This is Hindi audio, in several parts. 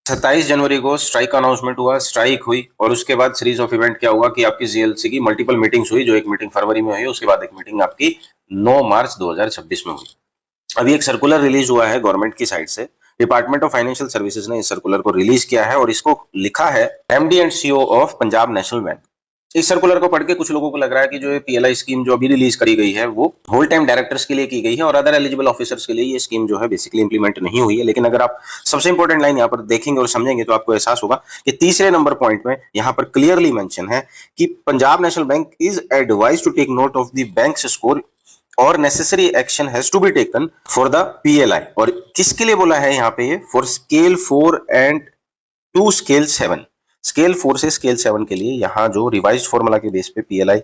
27 जनवरी को स्ट्राइक का अनाउंसमेंट हुआ, स्ट्राइक हुई और उसके बाद सीरीज ऑफ इवेंट क्या हुआ कि आपकी जीएलसी की मल्टीपल मीटिंग्स हुई, जो एक मीटिंग फरवरी में हुई, उसके बाद एक मीटिंग आपकी 9 मार्च 2026 में हुई। अभी एक सर्कुलर रिलीज हुआ है गवर्नमेंट की साइड से। डिपार्टमेंट ऑफ फाइनेंशियल सर्विसेज ने इस सर्कुलर को रिलीज किया है और इसको लिखा है MD and CO of Punjab National bank. इस सर्कुलर को पढ़ के कुछ लोगों को लग रहा है कि जो ये पीएलआई स्कीम जो अभी रिलीज करी गई है वो होल टाइम डायरेक्टर्स के लिए की गई है और अदर एलिजिबल ऑफिसर्स के लिए ये स्कीम जो है बेसिकली इंप्लीमेंट नहीं हुई है। लेकिन अगर आप सबसे इंपॉर्टेंट लाइन यहाँ पर देखेंगे और समझेंगे तो आपको एहसास होगा कि तीसरे नंबर पॉइंट में यहाँ पर क्लियरली मेंशन है कि Punjab National Bank is advise to take note of the bank score और necessary action has to be taken for the PLI. और किसके लिए बोला है यहाँ पे, ये for scale 4 and to scale 7। Scale 4 से स्केल 7 के लिए यहाँ जो रिवाइज्ड फॉर्मूला के बेस पे पीएलआई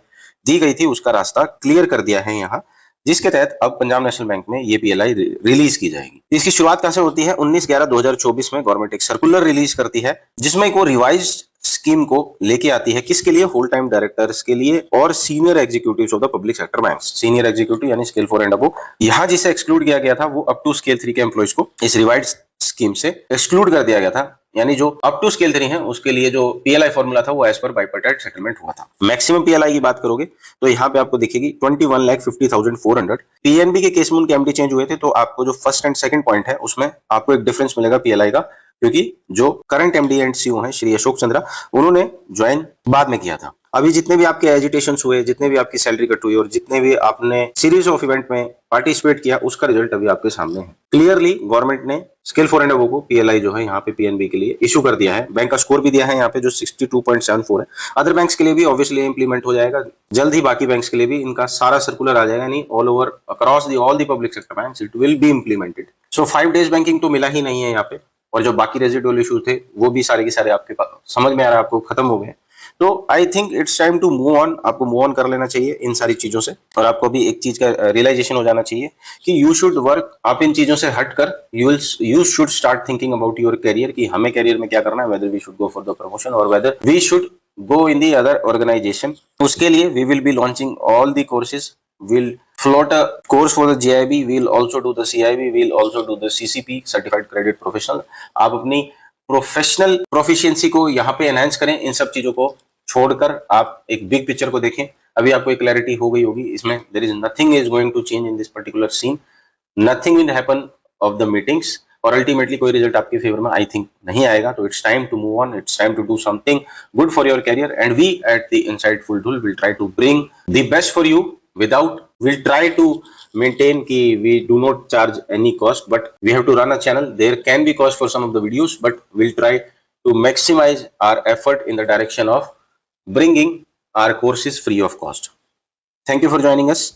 दी गई थी उसका रास्ता क्लियर कर दिया है यहाँ, जिसके तहत अब पंजाब नेशनल बैंक में ये पीएलआई रिलीज की जाएगी। इसकी शुरुआत कहां से होती है? 19/11/2024 में गवर्नमेंट एक सर्कुलर रिलीज करती है जिसमें एक वो रिवाइज्ड स्कीम को लेके आती है। किसके लिए? होल टाइम डायरेक्टर्स के लिए और senior executives of the public sector banks. Senior executive यानी स्केल 4 एंड अबव। यहाँ जिसे एक्सक्लूड किया गया था वो अप टू स्केल 3 के एम्प्लॉइज को इस रिवाइज्ड स्कीम से एक्सक्लूड कर दिया गया था। यानी जो अप टू स्केल 3 है उसके लिए जो पीएलआई फॉर्मूला था वो एज पर बाइपर्टाइट सेटलमेंट हुआ था। मैक्सिमम पीएलआई की बात करोगे तो यहाँ पे आपको दिखेगी 21,50,400। पीएनबी के केस में उनके एमडी चेंज हुए थे तो आपको जो फर्स्ट एंड सेकंड पॉइंट है उसमें आपको एक डिफरेंस मिलेगा पीएलआई का, क्योंकि जो करंट एमडी एंड सीईओ हैं श्री अशोक चंद्रा, उन्होंने ज्वाइन बाद में किया था। अभी जितने भी आपके एजिटेशंस हुए, जितने भी आपकी सैलरी कट हुई और जितने भी आपने सीरीज ऑफ इवेंट में पार्टिसिपेट किया उसका रिजल्ट अभी आपके सामने है। क्लियरली गवर्नमेंट ने स्केल 4 एंड अबव को पीएलआई जो है यहाँ पे पीएनबी के लिए इशू कर दिया है। बैंक का स्कोर भी दिया है यहाँ पे जो 62.74 है। अदर बैंक्स के लिए भी ऑब्वियसली इंप्लीमेंट हो जाएगा जल्द ही, बाकी बैंक्स के लिए भी इनका सारा सर्कुलर आ जाएगा, नहीं all over across the all the public sector banks it will be implemented. So 5 days banking तो मिला ही नहीं है यहाँ पे, और जो बाकी रेजिडुअल इशू थे वो भी सारे के सारे आपके पास समझ में आ रहा है आपको खत्म हो गए। तो I think it's time to move on. आपको मूव ऑन कर लेना चाहिए इन सारी चीजों से और आपको भी एक चीज का रियलाइजेशन हो जाना चाहिए कि यू शुड वर्क। आप इन चीजों से हटकर you should start thinking about your career कि हमें करियर में क्या करना है, whether we should go for the promotion और whether we should go in the other organization. उसके लिए we will be launching all the courses. We'll float a course for the GIB. We'll also do the CIB. We'll also do the CCP, Certified Credit Professional. आप अपनी प्रोफेशनल प्रोफिशिएंसी को यहाँ पे एनहांस करें। इन सब चीजों को छोड़कर आप एक बिग पिक्चर को देखें। अभी आपको एक क्लैरिटी हो गई होगी इसमें। There is nothing is going to change in this particular scene. Nothing will happen of the meetings और अल्टीमेटली कोई रिजल्ट आपके फेवर में आई थिंक नहीं आएगा। तो it's time to move on, it's time to do something good for your career and we at the insightful tool will try to bring the best for you without we'll try to maintain ki we do not charge any cost, but we have to run a channel. There can be cost for some of the videos, but we'll try to maximize our effort in the direction of bringing our courses free of cost. Thank you for joining us.